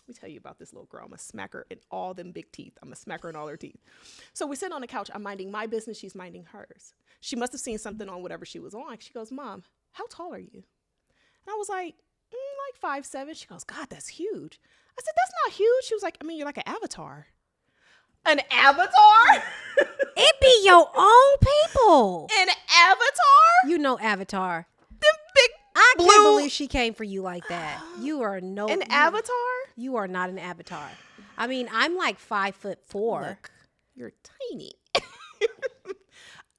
me tell you about this little girl. I'm going to smack her in all them big teeth. I'm going to smack her in all her teeth. So we sit on the couch. I'm minding my business. She's minding hers. She must have seen something on whatever she was on. She goes, Mom, how tall are you? And I was like 5'7". She goes, God, that's huge. I said, that's not huge. She was like, I mean, you're like an avatar. An avatar? It be your own people. An avatar? You know Avatar. Them big I blue. can't believe she came for you like that. You are An avatar? You are not an avatar. I mean, I'm like 5'4". Look, you're tiny.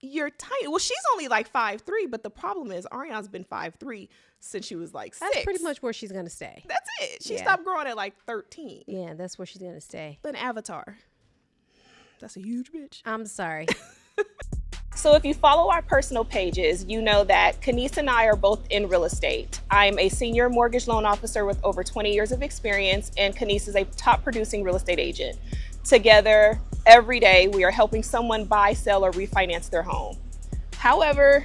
You're tiny. Well, she's only like 5'3", but the problem is Ariana's been 5'3" since she was like 6. That's pretty much where she's going to stay. That's it. She stopped growing at like 13. Yeah, that's where she's going to stay. An avatar. That's a huge bitch. I'm sorry. So if you follow our personal pages, you know that Keniece and I are both in real estate. I'm a senior mortgage loan officer with over 20 years of experience, and Keniece is a top producing real estate agent. Together, every day, we are helping someone buy, sell, or refinance their home. However,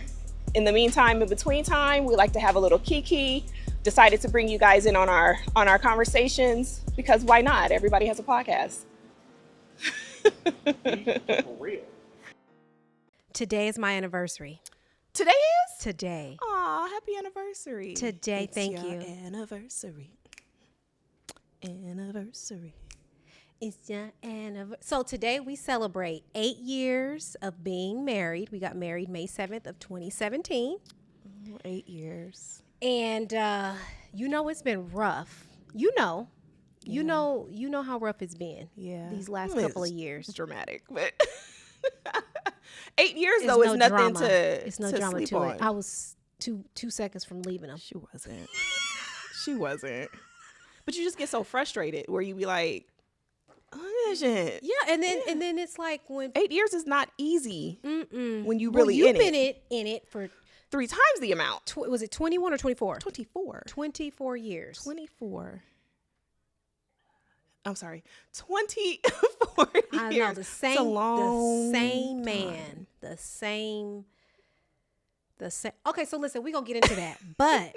in the meantime, in between time, we like to have a little kiki. Decided to bring you guys in on our conversations because why not? Everybody has a podcast. For real. Today is my anniversary. Today is? Today. Aw, happy anniversary. Today, It's thank your you. Anniversary. Anniversary. It's your anniversary. So today we celebrate 8 years of being married. We got married May 7th of 2017. 8 years. And you know it's been rough. You know how rough it's been. Yeah. These last couple of years. It's dramatic, but 8 years It's though no is nothing drama. to It's no to drama sleep to on. it. I was two seconds from leaving him. She wasn't. She wasn't. But you just get so frustrated where you be like, oh, this shit. Yeah, and then it's like when 8 years is not easy when you well, really you've in been it. in it for 3 times the amount. was it 21 or 24? 24. 24 years. 24. I'm sorry. 24 years. I know the same. It's a long the same man. time. The same. Okay, so listen, we're gonna get into that, but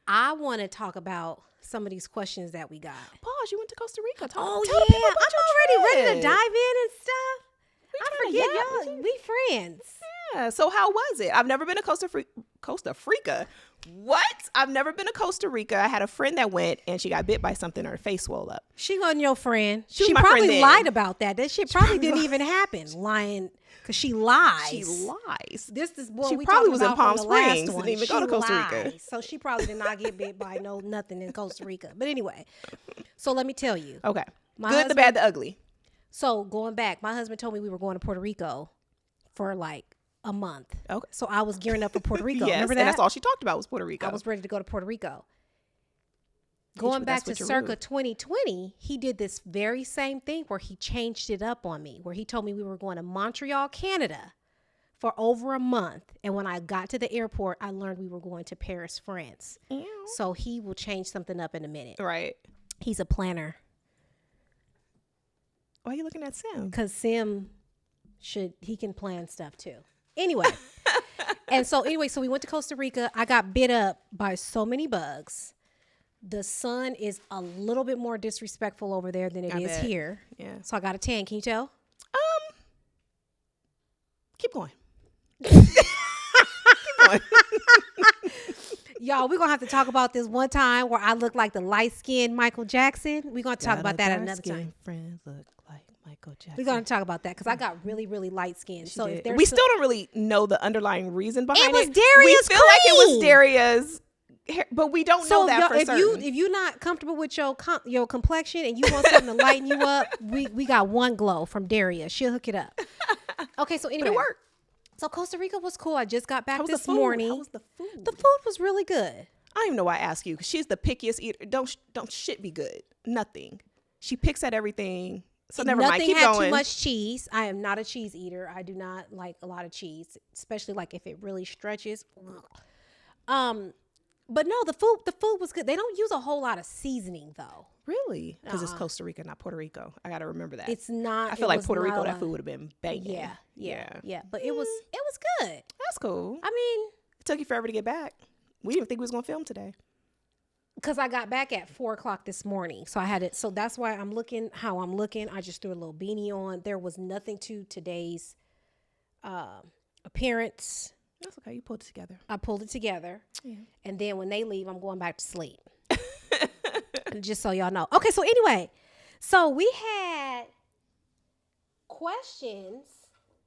I want to talk about some of these questions that we got. Pause. You went to Costa Rica. Oh Tell the people yeah, about I'm your already ready to trip. dive in and stuff. I trying to forget yap. y'all. We friends. Yeah. So how was it? I've never been to Costa Rica. What? I've never been to Costa Rica. I had a friend that went and she got bit by something. Her face swelled up. She wasn't your friend. She was She my friend probably then. lied about that. That shit probably didn't even happen. Lying because she lies. She lies. This is what She we probably talked was in about Palm from the last Springs. one. Didn't even go to She Costa Rica. lies. So she probably did not get bit by nothing in Costa Rica. But anyway, so let me tell you. Okay. My Good, the husband- bad, the ugly. So going back, my husband told me we were going to Puerto Rico for like a month. Okay. So I was gearing up for Puerto Rico. Yes, Remember and that? that's all she talked about was Puerto Rico. I was ready to go to Puerto Rico. Bitch, Going but back that's to what you're circa rude. 2020, he did this very same thing where he changed it up on me, where he told me we were going to Montreal, Canada for over a month. And when I got to the airport, I learned we were going to Paris, France. Ew. So he will change something up in a minute. Right. He's a planner Why are you looking at Sim? because Sim he can plan stuff too. Anyway. So we went to Costa Rica. I got bit up by so many bugs. The sun is a little bit more disrespectful over there than it I is bet. here. Yeah. So I got a tan. Can you tell? Keep going. Keep going. Y'all, we're going to have to talk about this one time where I look like the light-skinned Michael Jackson. We're going to talk about that at another time. Friends look like Michael Jackson. We're going to talk about that because I got really, really light-skinned. So if there's we still don't really know the underlying reason behind it. was Daria's We feel like it was cream. Daria's hair, but we don't know that for if certain. if you're not comfortable with your complexion and you want something to lighten you up, we got one glow from Daria. She'll hook it up. Okay, so anyway. But it worked. So Costa Rica was cool. I just got back How was this the food? morning. How was the food? The food was really good. I don't even know why I ask you because she's the pickiest eater. Don't shit be good. Nothing. She picks at everything. So never mind. Nothing Keep had going. too much cheese. I am not a cheese eater. I do not like a lot of cheese, especially like if it really stretches. But no, the food was good. They don't use a whole lot of seasoning though. Really? Because it's Costa Rica, not Puerto Rico. I got to remember that. It's not. I feel like Puerto not Rico, a that lot- food would have been banging. Yeah. But it was good. That's cool. I mean, It took you forever to get back. We didn't think we was going to film today. because I got back at 4:00 this morning. So I had it. So that's why I'm looking how I'm looking. I just threw a little beanie on. There was nothing to today's appearance. That's okay. You pulled it together. I pulled it together. Yeah. And then when they leave, I'm going back to sleep. Just so y'all know. Okay, so anyway, so we had questions.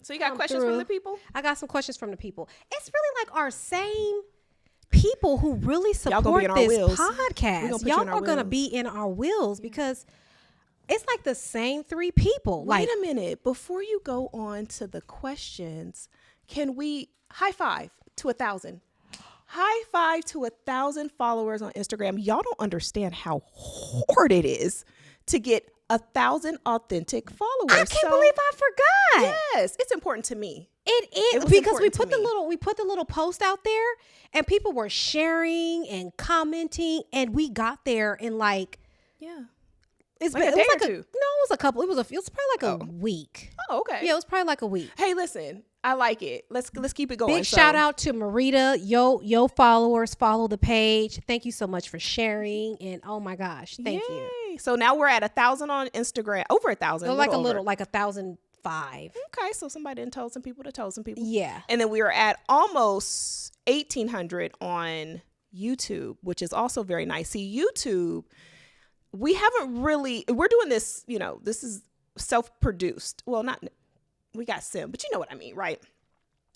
So you got questions from the people? I got some questions from the people. It's really like our same people who really support this podcast. Y'all are going to be in our wheels because it's like the same 3 people. Wait a minute. Before you go on to the questions, can we high five to 1,000? High five to 1,000 followers on Instagram. Y'all don't understand how hard it is to get 1,000 authentic followers. I can't believe I forgot. Yes, it's important to me. It is because we put the little post out there and people were sharing and commenting and we got there in like It's like a day or two. No, it was a couple. It was probably like a week. Oh, okay. Yeah, it was probably like a week. Hey, listen, I like it. Let's keep it going. Big shout out to Marita. Yo followers, follow the page. Thank you so much for sharing. And oh my gosh, thank you. So now we're at 1,000 on Instagram. Over 1,000. So like 1,005. Okay, so somebody done told some people to told some people. Yeah. And then we were at almost 1,800 on YouTube, which is also very nice. See, YouTube, we're doing this, this is self-produced. Well, we got Sim, but you know what I mean, right?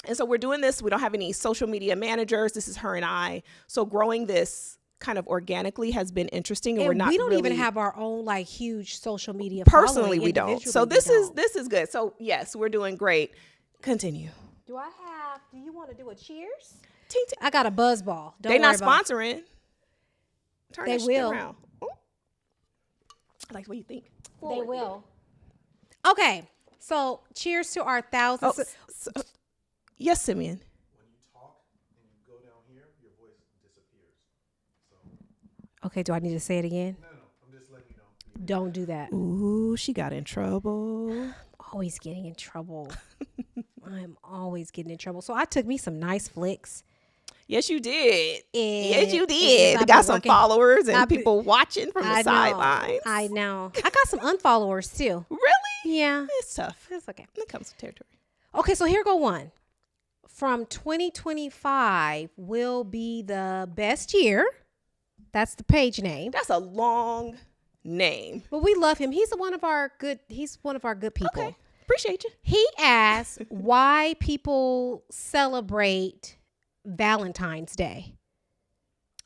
And so we're doing this. We don't have any social media managers. This is her and I. So growing this kind of organically has been interesting. And we don't even have our own like huge social media personally. We don't. So this is good. So yes, we're doing great. Continue. Do you want to do a cheers? I got a buzz ball. They're not sponsoring. Turn they will. Around. I like what you think. They will. Okay. So cheers to our 1,000. Yes, Simeon. When you talk and you go down here, your voice disappears. So. Okay, do I need to say it again? No. I'm just letting you know. Don't do that. Ooh, she got in trouble. Always getting in trouble. I'm always getting in trouble. So I took me some nice flicks. Yes, you did. Yes, you did. You got some followers and people watching from the sidelines. I know. I got some unfollowers too. Really? Yeah. It's tough. It's okay. It comes with territory. Okay, so here go one. From 2025 will be the best year. That's the page name. That's a long name. But we love him. He's one of our good people. Okay. Appreciate you. He asked why people celebrate Valentine's Day.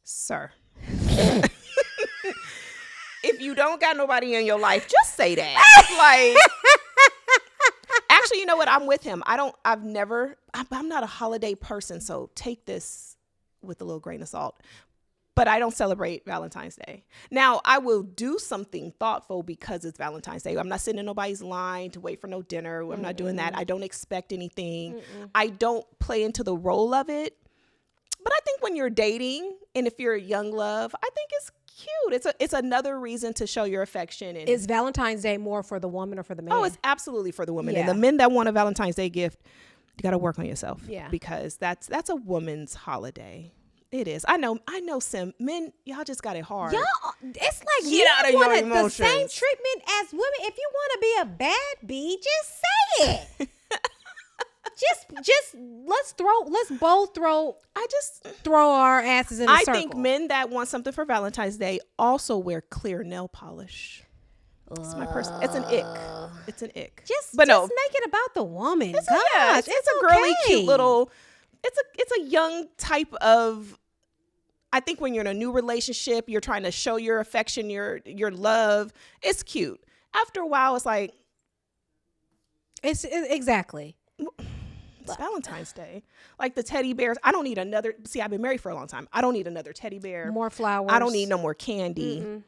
Sir. If you don't got nobody in your life, just say that. Actually, you know what? I'm with him. I'm not a holiday person, so take this with a little grain of salt. But I don't celebrate Valentine's Day. Now, I will do something thoughtful because it's Valentine's Day. I'm not sitting in nobody's line to wait for no dinner. I'm not doing that. I don't expect anything. I don't play into the role of it. But I think when you're dating and if you're a young love, I think it's cute. It's another reason to show your affection. And is Valentine's Day more for the woman or for the man? Oh, it's absolutely for the woman. Yeah. And the men that want a Valentine's Day gift, you got to work on yourself. Yeah. Because that's a woman's holiday. It is. I know, Sim. Men, y'all just got it hard. Y'all, it's like Get out of your emotions. The same treatment as women. If you want to be a bad bee, just say it. just let's both throw our asses in a circle. I think men that want something for Valentine's Day also wear clear nail polish. It's my person. It's an ick. It's an ick. Just make it about the woman. It's a girly, cute little. It's a young type of. I think when you're in a new relationship, you're trying to show your affection, your love. It's cute. After a while, it's like. It's exactly. It's Valentine's Day. Like the teddy bears. I don't need another. See, I've been married for a long time. I don't need another teddy bear. More flowers. I don't need no more candy.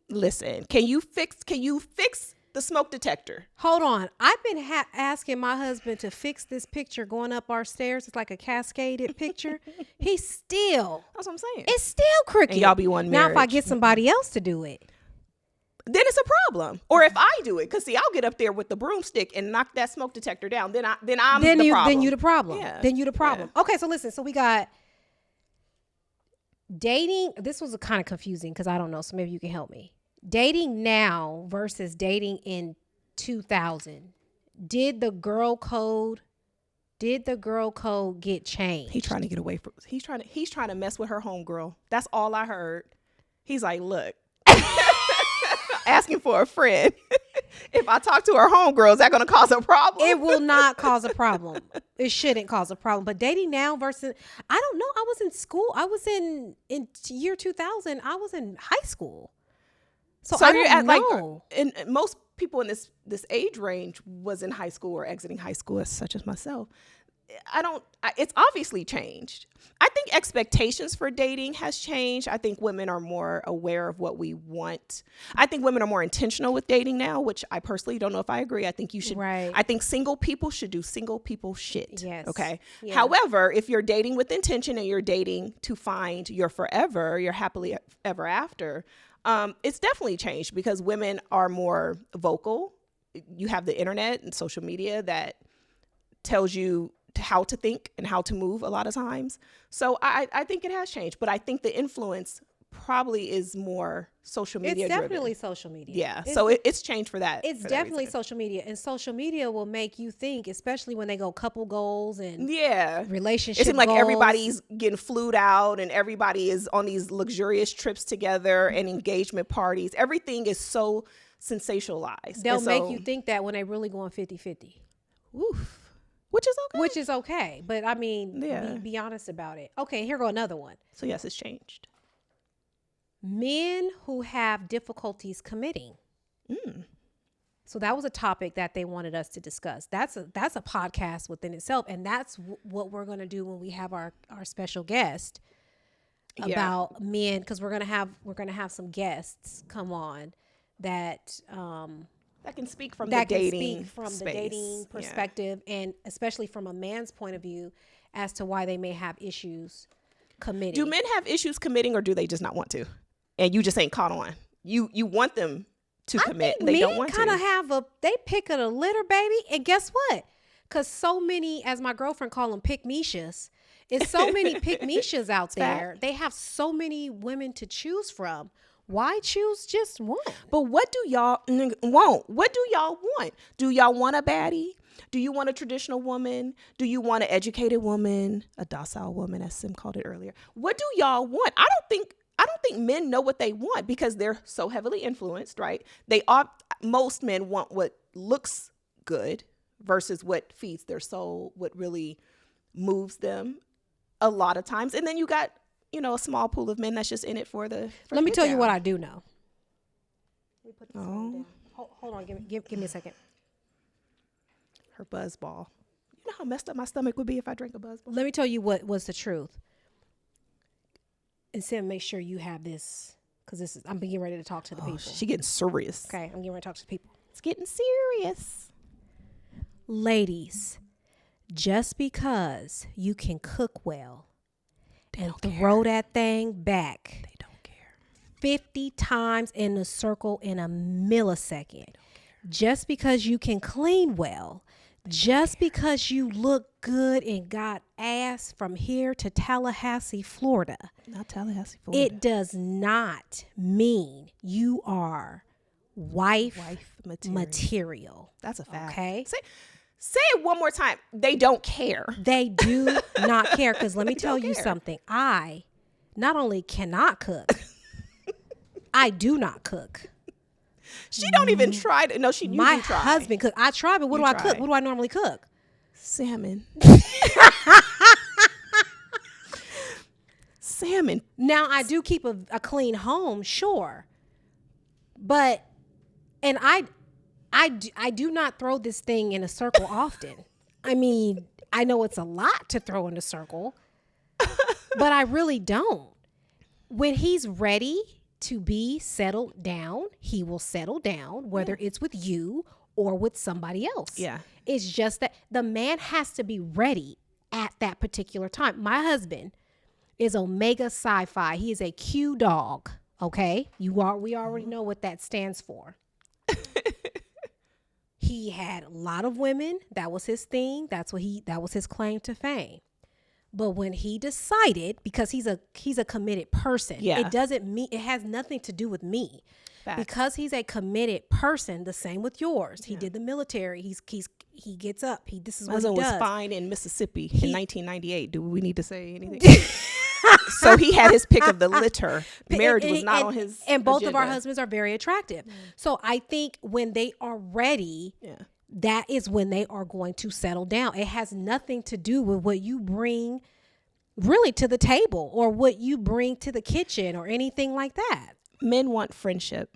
Listen, can you fix the smoke detector? Hold on. I've been asking my husband to fix this picture going up our stairs. It's like a cascaded picture. He's still. That's what I'm saying. It's still crooked. And y'all be one marriage. Now, if I get somebody else to do it, then it's a problem. Or if I do it, because see, I'll get up there with the broomstick and knock that smoke detector down. Then I'm the problem. Then you the problem. Yeah. Then you the problem. Yeah. Okay, so listen. So we got dating, this was kind of confusing because I don't know, so maybe you can help me. Dating now versus dating in 2000. Did the girl code get changed? He's trying to get away from. He's trying to mess with her homegirl. That's all I heard. He's like, look, asking for a friend. If I talk to her homegirl, is that going to cause a problem? It will not cause a problem. It shouldn't cause a problem. But dating now versus, I don't know. I was in school. I was in year 2000. I was in high school. So I don't know. And most people in this age range was in high school or exiting high school, such as myself. It's obviously changed. I think expectations for dating has changed. I think women are more aware of what we want. I think women are more intentional with dating now, which I personally don't know if I agree. I think you should. Right. I think single people should do single people shit. Yes. Okay. Yeah. However, if you're dating with intention and you're dating to find your forever, your happily ever after, it's definitely changed because women are more vocal. You have the internet and social media that tells you how to think and how to move a lot of times. So I think it has changed, but I think the influence probably is more social media It's definitely driven. Social media. Yeah. So it's changed for that. It's definitely social media, and social media will make you think, especially when they go couple goals and relationship It seems like goals. everybody's getting flued out and everybody is on these luxurious trips together and engagement parties. Everything is so sensationalized. They'll make you think that when they really going 50-50. Oof. Which is okay. Which is okay. But I mean, be honest about it. Okay, here go another one. So yes, it's changed. Men who have difficulties committing. So that was a topic that they wanted us to discuss. That's a podcast within itself. And that's what we're going to do when we have our special guest about men. Because we're going to have some guests come on that can speak from the dating perspective, and especially from a man's point of view as to why they may have issues committing. Do men have issues committing, or do they just not want to? And you just ain't caught on. You want them to commit, and they don't want to. Men kind of they pick of the litter, baby. And guess what? Because so many, as my girlfriend call them, pick-meshas. It's so many pick-meshas out there. They have so many women to choose from. Why choose just one? But what do y'all want? What do y'all want? Do y'all want a baddie? Do you want a traditional woman? Do you want an educated woman? A docile woman, as Sim called it earlier. What do y'all want? I don't think men know what they want because they're so heavily influenced, right? Most men want what looks good versus what feeds their soul, what really moves them a lot of times. And then you got, a small pool of men that's just in it for the. Let me tell you what I do know. Let me put this down. Hold on, give me a second. Her buzz ball. You know how messed up my stomach would be if I drank a buzz ball? Let me tell you what was the truth. And Sam, make sure you have this, because I'm getting ready to talk to the people. She getting serious. Okay, I'm getting ready to talk to the people. It's getting serious. Ladies, just because you can cook well and throw that thing back, they don't care, 50 times in a circle in a millisecond. Just because you can clean well, just because you look good and got ass from here to Tallahassee, Florida. Not Tallahassee, Florida. It does not mean you are wife material. That's a fact. Okay. Say it one more time. They don't care. They do not care. Because let me tell you something. I not only cannot cook, I do not cook. She don't even try to. No, she usually My try. husband cook. I try, but what do I cook? What do I normally cook? Salmon. Salmon. Now, I do keep a clean home, sure. But, and I do not throw this thing in a circle often. I mean, I know it's a lot to throw in a circle, but I really don't. When he's ready to be settled down, he will settle down, whether it's with you or with somebody else. Yeah. It's just that the man has to be ready at that particular time. My husband is Omega Sci-Fi. He is a Q dog. Okay. We already know what that stands for. He had a lot of women. That was his thing. That was his claim to fame. But when he decided, because he's a committed person, Yeah. it doesn't mean, it has nothing to do with me. Facts. Because he's a committed person, the same with yours. He did the military. He gets up. This is My what he husband was does. fine in Mississippi in 1998. Do we need to say anything? So he had his pick of the litter. Marriage was not on his And both of our agenda. husbands are very attractive. So I think when they are ready, Yeah. that is when they are going to settle down. It has nothing to do with what you bring really to the table or what you bring to the kitchen or anything like that. Men want friendship.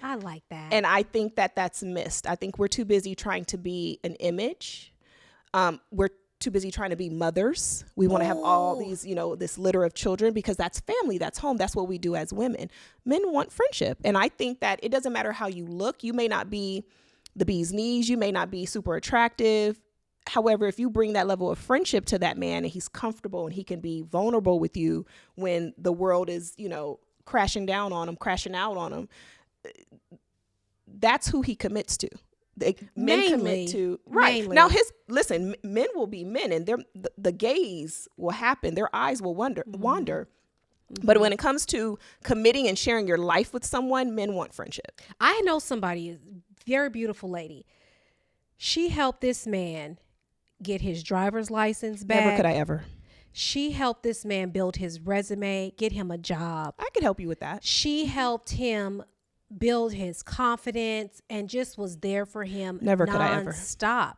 I like that. And I think that that's missed. I think we're too busy trying to be an image. We're too busy trying to be mothers. We want to have all these, this litter of children because that's family, that's home. That's what we do as women. Men want friendship. And I think that it doesn't matter how you look. You may not be the bee's knees. You may not be super attractive. However, if you bring that level of friendship to that man and he's comfortable and he can be vulnerable with you when the world is, crashing out on him, that's who he commits to. Men commit to right mainly. now. Men will be men, and the gaze will happen. Their eyes will wander. But when it comes to committing and sharing your life with someone, men want friendship. I know somebody, very beautiful lady. She helped this man get his driver's license back. Never could I ever. She helped this man build his resume, get him a job. I could help you with that. She helped him build his confidence and just was there for him. Never could I ever. Nonstop.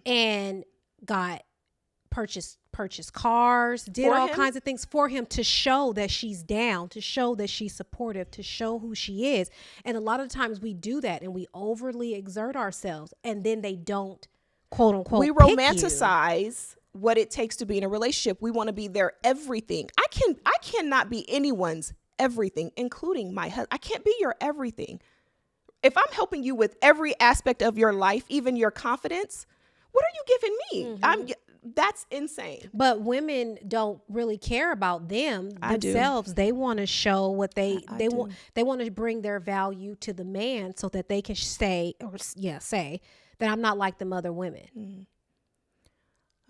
And got purchased cars, did For all him? kinds of things for him to show that she's down, to show that she's supportive, to show who she is. And a lot of times we do that and we overly exert ourselves and then they don't, quote unquote, We pick you. romanticize what it takes to be in a relationship. We want to be their everything. I cannot be anyone's everything, including my husband. I can't be your everything. If I'm helping you with every aspect of your life, even your confidence, what are you giving me? That's insane. But women don't really care about them I do. themselves. They want to show what they do. want. They want to bring their value to the man so that they can say that I'm not like them other women.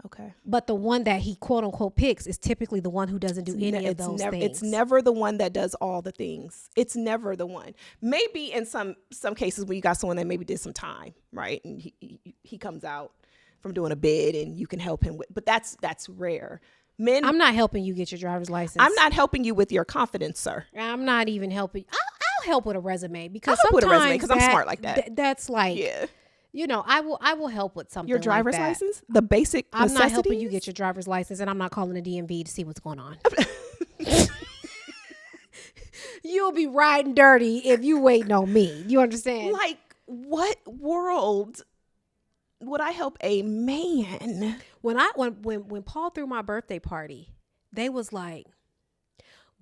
Okay. But the one that he quote unquote picks is typically the one who doesn't do any of those things. It's never the one that does all the things. It's never the one. Maybe in some cases where you got someone that maybe did some time, right? And he comes out from doing a bid and you can help him with, but that's rare. Men, I'm not helping you get your driver's license. I'm not helping you with your confidence, sir. I'm not even helping. I'll help with a resume because I'll help with a resume sometimes 'cause I'm smart like that. That's like, Yeah. I will help with something. Your driver's like that. license, the basic I'm not helping you necessities? get your driver's license, and I'm not calling the DMV to see what's going on. You'll be riding dirty if you waiting on me. You understand? Like, what world would I help a man? When Paul threw my birthday party, they was like,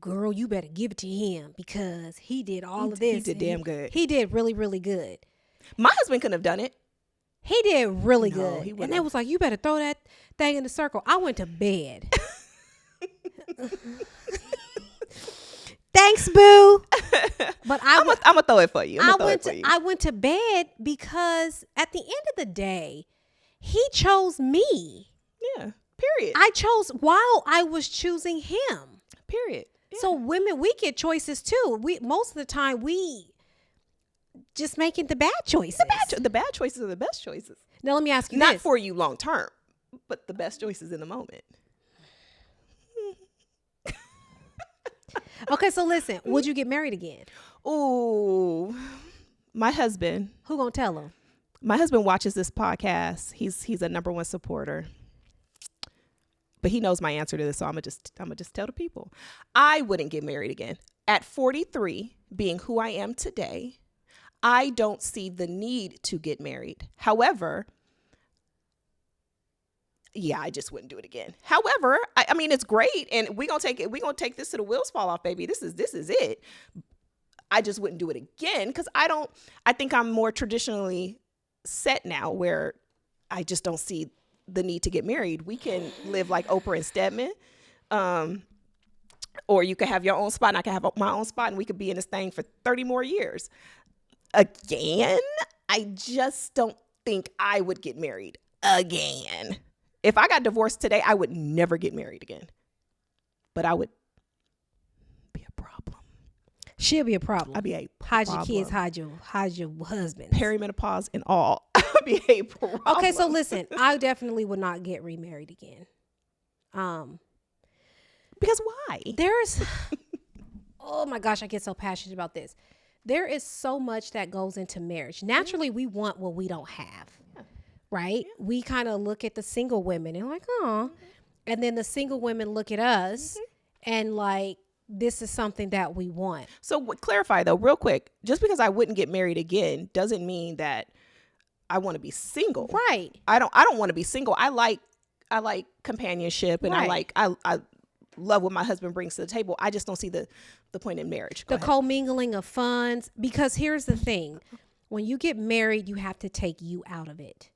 "Girl, you better give it to him because he did all of this. He did damn good. He did really, really good. My husband couldn't have done it. He did really No, good." he And wouldn't. they was like, "You better throw that thing in the circle." I went to bed. Thanks, boo. But I'm gonna throw it for you. I went to bed because at the end of the day, he chose me. Yeah. Period. I chose while I was choosing him. Period. Yeah. So women, we get choices too. Most of the time we just making the bad choices. The bad choices are the best choices. Now let me ask you Not this. for you long term, but the best choices in the moment. Okay, so listen, would you get married again? Ooh, my husband. Who gonna tell him? My husband watches this podcast. He's a number one supporter. But he knows my answer to this, so I'm gonna just tell the people. I wouldn't get married again. At 43, being who I am today, I don't see the need to get married. However, yeah, I just wouldn't do it again. However, I mean, it's great, and we're gonna take this to the wheels fall off, baby. This is it. I just wouldn't do it again because I think I'm more traditionally set now where I just don't see the need to get married. We can live like Oprah and Stedman, or you could have your own spot and I can have my own spot and we could be in this thing for 30 more years. Again, I just don't think I would get married again. If I got divorced today, I would never get married again. But I would be a problem. She'll be a problem. I'd be a hide problem. your kids, hide your husband. Perimenopause and all. I'd be a problem. Okay, so listen, I definitely would not get remarried again. Because why? There's, oh my gosh, I get so passionate about this. There is so much that goes into marriage. Naturally, we want what we don't have, right? Yeah. We kind of look at the single women and like, oh, and then the single women look at us and like, this is something that we want. So clarify though, real quick, just because I wouldn't get married again doesn't mean that I want to be single. Right. I don't want to be single. I like companionship and right. I love what my husband brings to the table. I just don't see the point in marriage. The commingling of funds, because here's the thing. When you get married, you have to take you out of it.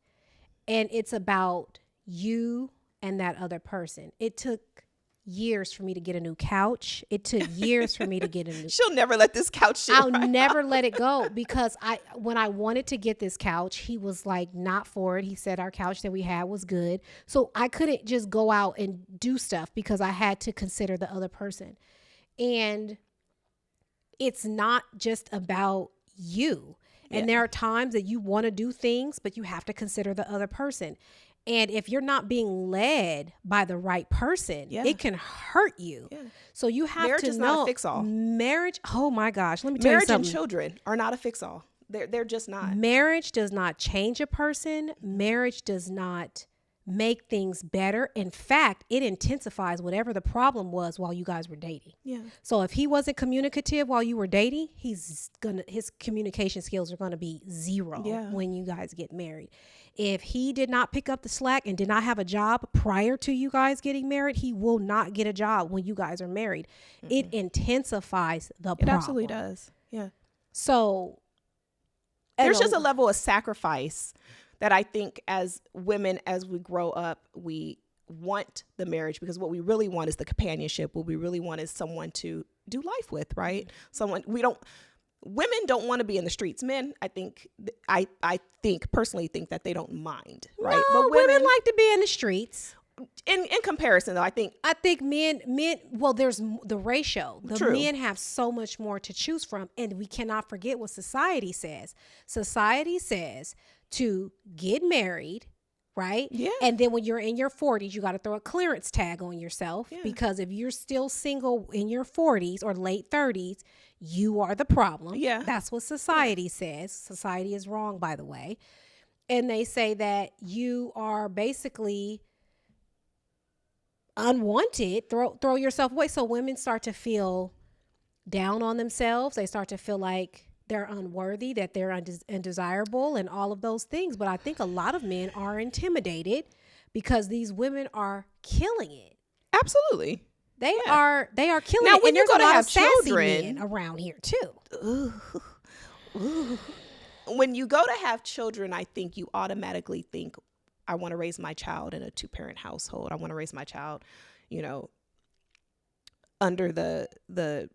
And it's about you and that other person. It took years for me to get a new couch. It took years for me to get a new. She'll never let this couch sit. I'll never let it go, because when I wanted to get this couch, he was like not for it. He said our couch that we had was good. So I couldn't just go out and do stuff because I had to consider the other person. And it's not just about you. And there are times that you want to do things, but you have to consider the other person. And if you're not being led by the right person, it can hurt you. Yeah. So you have marriage to is know. Not a fix-all. Marriage, oh my gosh, let me tell you something. Marriage and children are not a fix-all. They're just not. Marriage does not change a person. Marriage does not make things better. In fact, it intensifies whatever the problem was while you guys were dating. Yeah. So if he wasn't communicative while you were dating, his communication skills are gonna be zero when you guys get married. If he did not pick up the slack and did not have a job prior to you guys getting married, he will not get a job when you guys are married. Mm-hmm. It intensifies the problem. It absolutely does. Yeah. So there's just a level of sacrifice that I think as women, as we grow up, we want the marriage, because what we really want is the companionship. What we really want is someone to do life with, right? Women don't want to be in the streets. Men, I think personally think that they don't mind, right? No, but women like to be in the streets. In comparison, though, I think men. Well, there's the ratio. True. Men have so much more to choose from, and we cannot forget what society says. Society says to get married, right? Yeah. And then when you're in your 40s, you got to throw a clearance tag on yourself, because if you're still single in your 40s or late 30s, you are the problem. Yeah. That's what society says. Society is wrong, by the way. And they say that you are basically unwanted, throw yourself away. So women start to feel down on themselves. They start to feel like they're unworthy, that they're undesirable, and all of those things. But I think a lot of men are intimidated because these women are killing it. Absolutely. They are killing now, it. When and you there's go a lot to of have sassy children men around here too. Ooh. When you go to have children, I think you automatically think, I want to raise my child in a 2-parent household. I want to raise my child, under the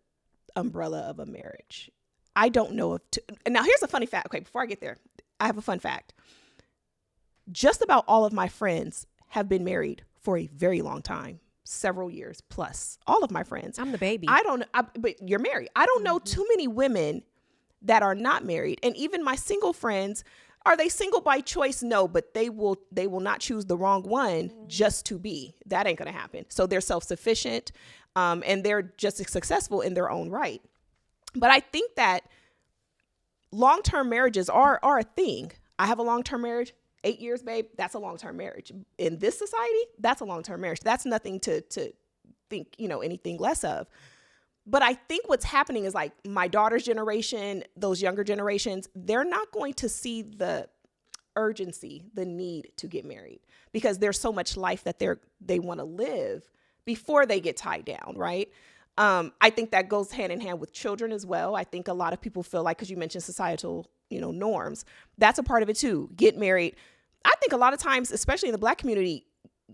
umbrella of a marriage. I don't know now here's a funny fact. Okay, before I get there, I have a fun fact. Just about all of my friends have been married for a very long time, several years plus. All of my friends. I'm the baby. But you're married. I don't know too many women that are not married. And even my single friends, are they single by choice? No, but they will not choose the wrong one just to be. That ain't gonna happen. So they're self-sufficient, and they're just as successful in their own right. But I think that long-term marriages are a thing. I have a long-term marriage, 8 years, babe. That's a long-term marriage. In this society, that's a long-term marriage. That's nothing to think, anything less of. But I think what's happening is like my daughter's generation, those younger generations, they're not going to see the urgency, the need to get married, because there's so much life that they want to live before they get tied down, right? I think that goes hand in hand with children as well. I think a lot of people feel like, because you mentioned societal, norms, that's a part of it too. Get married. I think a lot of times, especially in the Black community,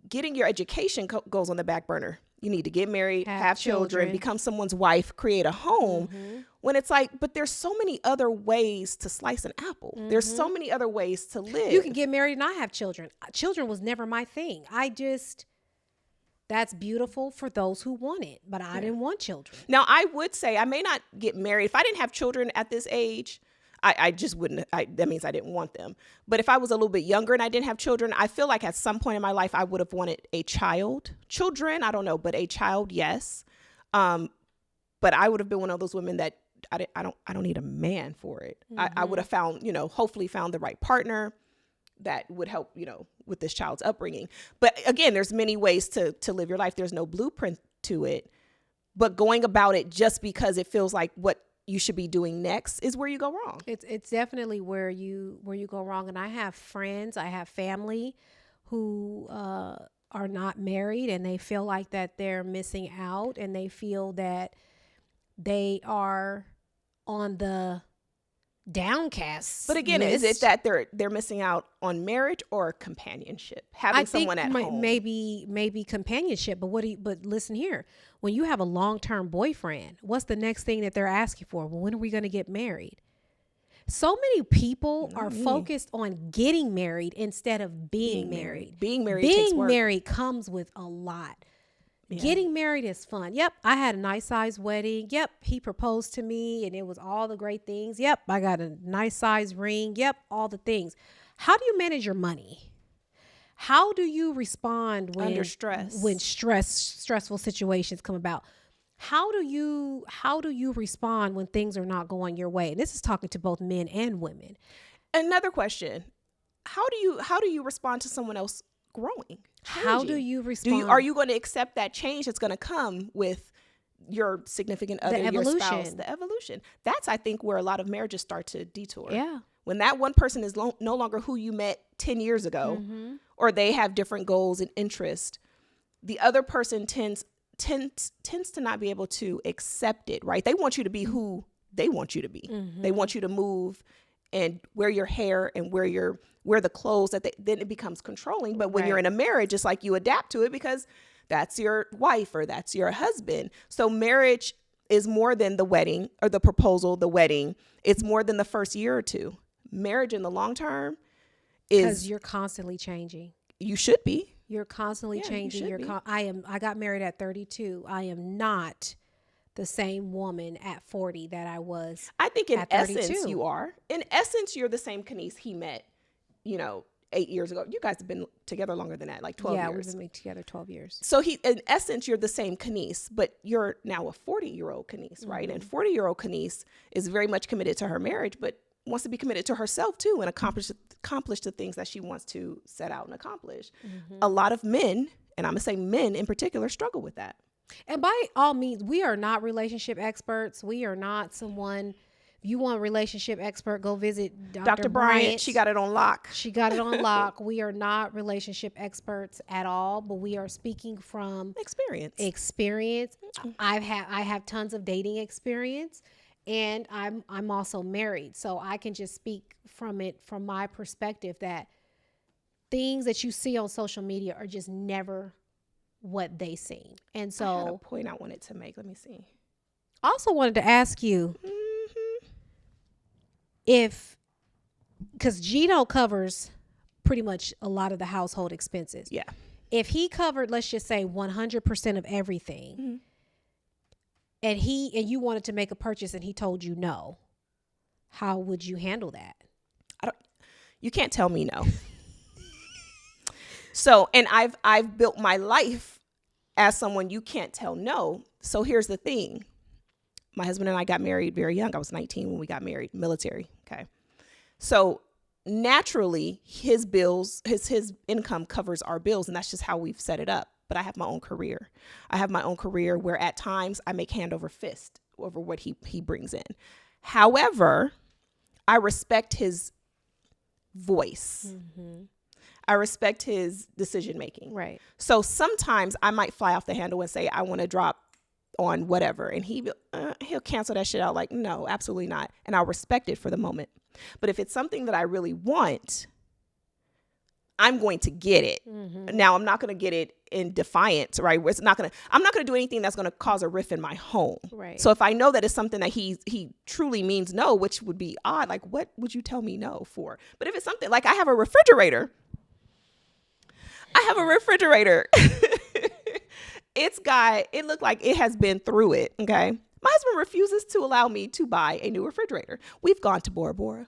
getting your education goes on the back burner. You need to get married, have children, become someone's wife, create a home. When it's like, but there's so many other ways to slice an apple. There's so many other ways to live. You can get married and not have children. Children was never my thing. That's beautiful for those who want it, but I didn't want children. Now, I would say I may not get married. If I didn't have children at this age, I just wouldn't. That means I didn't want them. But if I was a little bit younger and I didn't have children, I feel like at some point in my life, I would have wanted a child. Children, I don't know, but a child, yes. But I would have been one of those women that I don't need a man for it. I would have found, hopefully found the right partner that would help, with this child's upbringing. But again, there's many ways to live your life. There's no blueprint to it. But going about it just because it feels like what you should be doing next is where you go wrong. It's definitely where you go wrong. And I have friends, I have family who are not married, and they feel like that they're missing out, and they feel that they are on the downcast. But again, list. Is it that they're missing out on marriage or companionship? Having someone at home. Maybe companionship. But listen here. When you have a long-term boyfriend, what's the next thing that they're asking for? Well, when are we going to get married? So many people are focused on getting married instead of being married. Being married comes with a lot. Yeah. Getting married is fun. Yep, I had a nice size wedding. Yep, he proposed to me and it was all the great things. Yep, I got a nice size ring. Yep, all the things. How do you manage your money? How do you respond when under stress? When stressful situations come about? How do you respond when things are not going your way? And this is talking to both men and women. Another question. How do you respond to someone else growing? How do you respond? Are you going to accept that change that's going to come with your significant other, your spouse, the evolution? That's, I think, where a lot of marriages start to detour. Yeah. When that one person is no longer who you met 10 years ago, or they have different goals and interests, the other person tends to not be able to accept it, right? They want you to be who they want you to be. They want you to move and wear your hair and wear the clothes then it becomes controlling. But when you're in a marriage, it's like you adapt to it because that's your wife or that's your husband. So marriage is more than the wedding or the proposal, the wedding. It's more than the first year or two. Marriage in the long term is because you're constantly changing. You should be. You're constantly changing. I got married at 32. I am not the same woman at 40 that I was. I think in essence 32. you are. In essence, you're the same Keniece he met, 8 years ago. You guys have been together longer than that, like 12 years. Yeah, we've been together 12 years. So in essence, you're the same Keniece, but you're now a 40-year-old Keniece, right? And 40-year-old Keniece is very much committed to her marriage, but wants to be committed to herself too and accomplish the things that she wants to set out and accomplish. A lot of men, and I'm going to say men in particular, struggle with that. And by all means, we are not relationship experts. We are not someone. If you want a relationship expert, go visit Dr. Bryant. She got it on lock. She got it on lock. We are not relationship experts at all, but we are speaking from experience. I have tons of dating experience, and I'm also married, so I can just speak from my perspective that things that you see on social media are just never what they seem. And so I had a point I wanted to make. Let me see. Also wanted to ask you because Gino covers pretty much a lot of the household expenses. Yeah. If he covered, let's just say 100% of everything, and you wanted to make a purchase and he told you no, how would you handle that? You can't tell me no. So, and I've built my life as someone you can't tell no. So here's the thing. My husband and I got married very young. I was 19 when we got married, military. Okay. So naturally his bills, his income covers our bills, and that's just how we've set it up. But I have my own career. I have my own career where at times I make hand over fist over what he brings in. However, I respect his voice. I respect his decision making. Right. So sometimes I might fly off the handle and say, I want to drop on whatever. And he'll cancel that shit out like, no, absolutely not. And I'll respect it for the moment. But if it's something that I really want, I'm going to get it. Now, I'm not going to get it in defiance, right? Where I'm not gonna do anything that's gonna cause a rift in my home. Right. So if I know that it's something that he truly means no, which would be odd, like what would you tell me no for? But if it's something like I have a refrigerator. It looked like it has been through it. Okay. My husband refuses to allow me to buy a new refrigerator. We've gone to Bora Bora.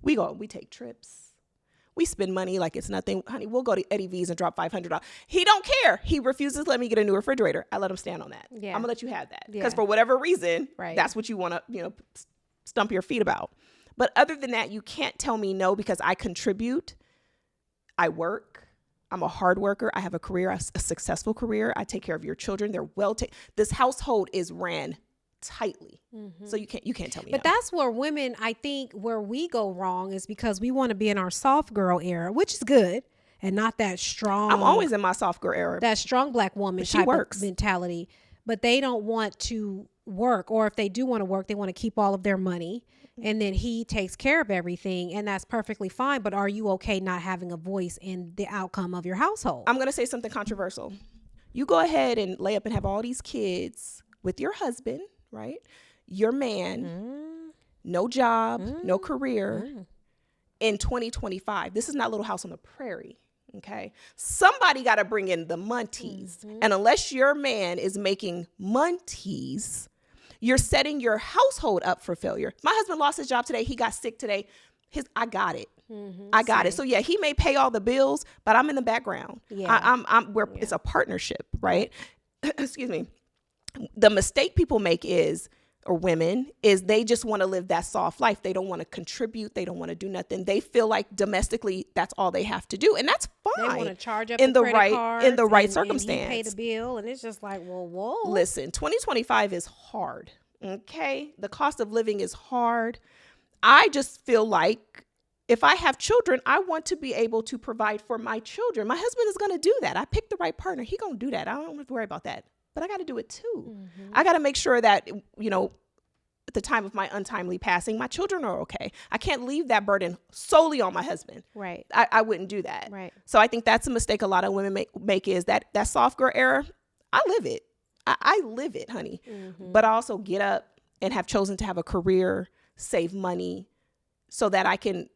We take trips. We spend money like it's nothing. Honey, we'll go to Eddie V's and drop $500. He don't care. He refuses to let me get a new refrigerator. I let him stand on that. Yeah. I'm going to let you have that. Yeah. Because for whatever reason, Right. that's what you want to, stump your feet about. But other than that, you can't tell me no because I contribute. I work. I'm a hard worker. I have a career, a successful career. I take care of your children. They're this household is ran tightly. So you can't tell me But no. that's where women, I think, where we go wrong is because we want to be in our soft girl era, which is good, and not that strong. I'm always in my soft girl era. That strong black woman She type works. of mentality. But they don't want to work, or if they do want to work, they want to keep all of their money, and then he takes care of everything, and that's perfectly fine. But are you okay not having a voice in the outcome of your household? I'm going to say something controversial. You go ahead and lay up and have all these kids with your husband, right? Your man, no job, no career in 2025. This is not Little House on the Prairie, okay? Somebody got to bring in the munties. And unless your man is making munties, you're setting your household up for failure. My husband lost his job today. He got sick today. I got it. I got it. So yeah, he may pay all the bills, but I'm in the background. Yeah. It's a partnership, right? Excuse me. The mistake people make or women is they just want to live that soft life. They don't want to contribute. They don't want to do nothing. They feel like domestically that's all they have to do. And that's fine. They want to charge up in the credit right cards circumstance. And he pay the bill, and it's just like, whoa. Listen, 2025 is hard. Okay. The cost of living is hard. I just feel like if I have children, I want to be able to provide for my children. My husband is going to do that. I picked the right partner. He going to do that. I don't have to worry about that. But I got to do it too. I got to make sure that, at the time of my untimely passing, my children are okay. I can't leave that burden solely on my husband. Right. I wouldn't do that. Right. So I think that's a mistake a lot of women make is that soft girl era. I live it. I live it, honey. But I also get up and have chosen to have a career, save money so that I can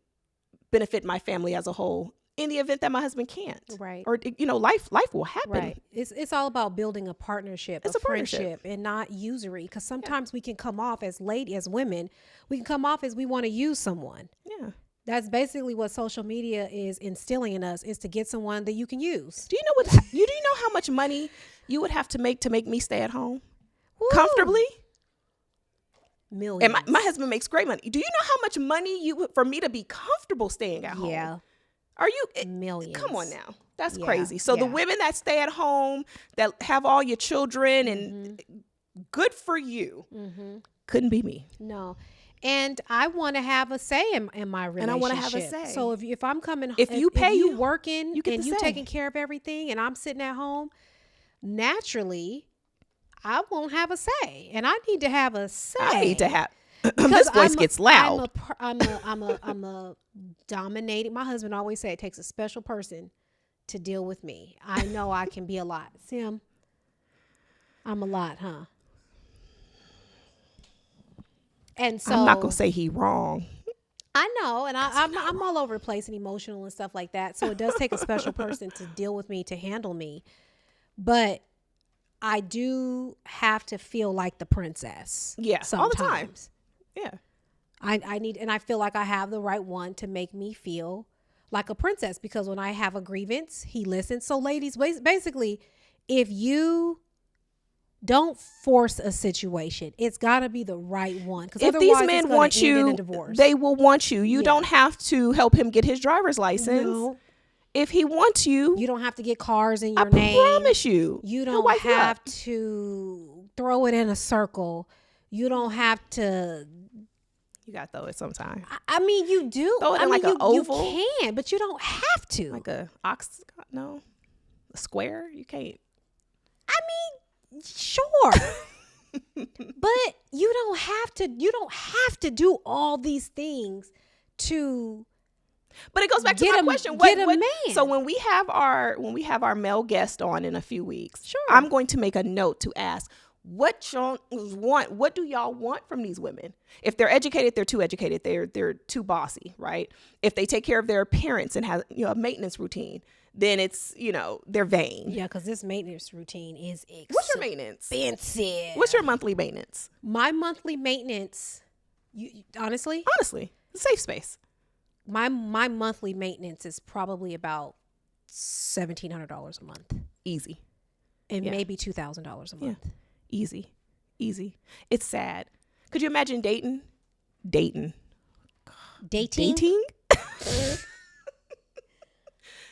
benefit my family as a whole in the event that my husband can't. Right. Or, life will happen. Right. It's all about building a partnership, It's a a partnership. friendship, and not usury. Because sometimes we can come off as women, we can come off as we want to use someone. Yeah. That's basically what social media is instilling in us, is to get someone that you can use. Do you know how much money you would have to make me stay at home Woo. comfortably? Millions. And my husband makes great money. Do you know how much money for me to be comfortable staying at home? Yeah. Are you Millions. Come on now. That's Yeah, crazy. So the yeah. women that stay at home, that have all your children, and good for you. Couldn't be me. No. And I want to have a say in my relationship. And I want to have a say. So if I'm coming, If you working, you get and the you say. taking care of everything, and I'm sitting at home, naturally, I won't have a say, and I need to have a say. I need to have. Because This voice gets loud. I'm a dominating. My husband always say it takes a special person to deal with me. I know I can be a lot. Sim, I'm a lot, huh? And so I'm not gonna say he wrong. I know, and I'm all over the place and emotional and stuff like that. So it does take a special person to deal with me, to handle me. But I do have to feel like the princess. Yeah, sometimes. all the time. Yeah. I need, and I feel like I have the right one to make me feel like a princess, because when I have a grievance, he listens. So ladies, basically, if you don't force a situation, it's got to be the right one. Because If these men want you, they will want you. You don't have to help him get his driver's license. No. If he wants you, You don't have to get cars in your I name. promise you. You he'll don't wipe you up. have to throw it in a circle. You don't have to. You got to throw it sometime. I mean, you do. Throw it in I mean, like an oval? You can, but you don't have to. Like a a square. You can't. I mean, sure. But you don't have to do all these things to But it goes back to Get my a- question. get a man. So when we have our male guest on in a few weeks, Sure. I'm going to make a note to ask, what y'all want? What do y'all want from these women? If they're educated, they're too educated. They're too bossy, right? If they take care of their appearance and have a maintenance routine, then it's they're vain. Yeah, because this maintenance routine is expensive. What's your maintenance? Expensive. What's your monthly maintenance? My monthly maintenance? Honestly, Safe space. my monthly maintenance is probably about $1,700 a month, Easy. and Yeah. maybe $2,000 a month. Easy. It's sad. Could you imagine dating? Dating.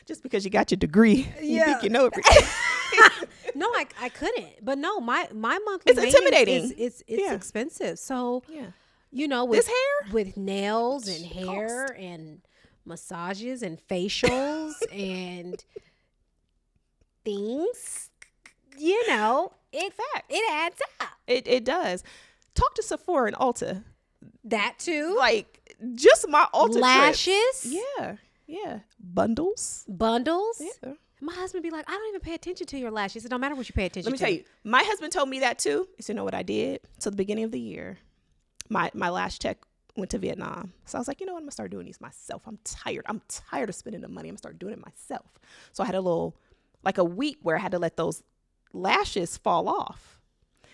Just because you got your degree, you think you know everything. No, I couldn't. But no, my monthly It's maintenance intimidating. It's expensive. So Yeah. with This hair? with nails and hair and massages and facials and things, it adds up. It does. Talk to Sephora and Ulta. That too. Like just my Ulta Lashes. trips. Yeah. Bundles. Yeah. My husband be like, I don't even pay attention to your lashes. It don't matter what you pay attention Let to. me tell you, my husband told me that too. He said, you know what I did? So the beginning of the year, my lash tech went to Vietnam. So I was like, you know what? I'm gonna start doing these myself. I'm tired of spending the money. I'm gonna start doing it myself. So I had a week where I had to let those lashes fall off.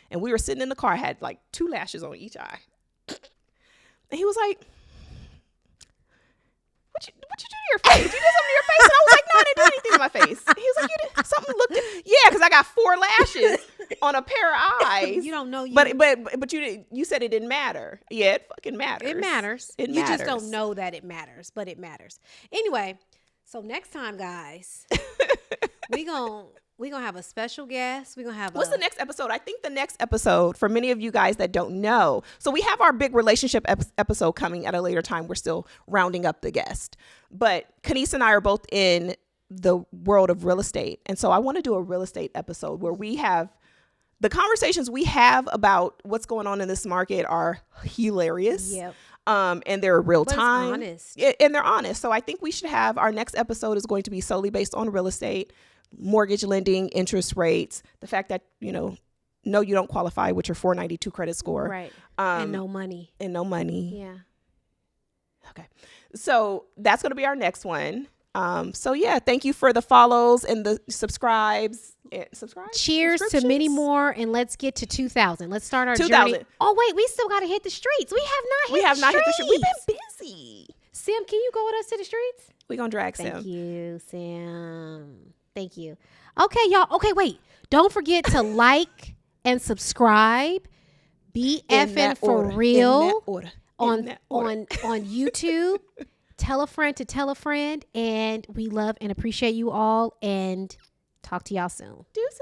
And we were sitting in the car. I had like 2 lashes on each eye. And he was like, what you do to your face? You did something to your face? And I was like, no, I didn't do anything to my face. He was like, you did something looked at, yeah, because I got 4 lashes on a pair of eyes. You don't know. But you said it didn't matter. Yeah, it fucking matters. It matters. It you matters. just don't know that it matters, but it matters. Anyway, so next time, guys, we gonna have a special guest. We gonna have What's the next episode? I think the next episode, for many of you guys that don't know, so we have our big relationship episode coming at a later time. We're still rounding up the guest. But Keniece and I are both in the world of real estate. And so I want to do a real estate episode where we have the conversations we have about what's going on in this market are hilarious. Yep. And they're real But it's time. honest. And they're honest. So I think we should have our next episode is going to be solely based on real estate, mortgage lending, interest rates, the fact that, no, you don't qualify with your 492 credit score. Right. And no money. Yeah. Yeah. Okay. So that's going to be our next one. So yeah, thank you for the follows and the subscribes. Cheers to many more, and let's get to 2,000. Let's start our 2,000. journey. Oh wait, we still got to hit the streets. We have not hit the streets. We've been busy. Sim, can you go with us to the streets? We're going to drag Thank Sam. you, Sam. Thank you. Okay, y'all. Okay, wait. Don't forget to like and subscribe. BeFn for real on YouTube. Tell a friend to tell a friend, and we love and appreciate you all, and talk to y'all soon. Deuces.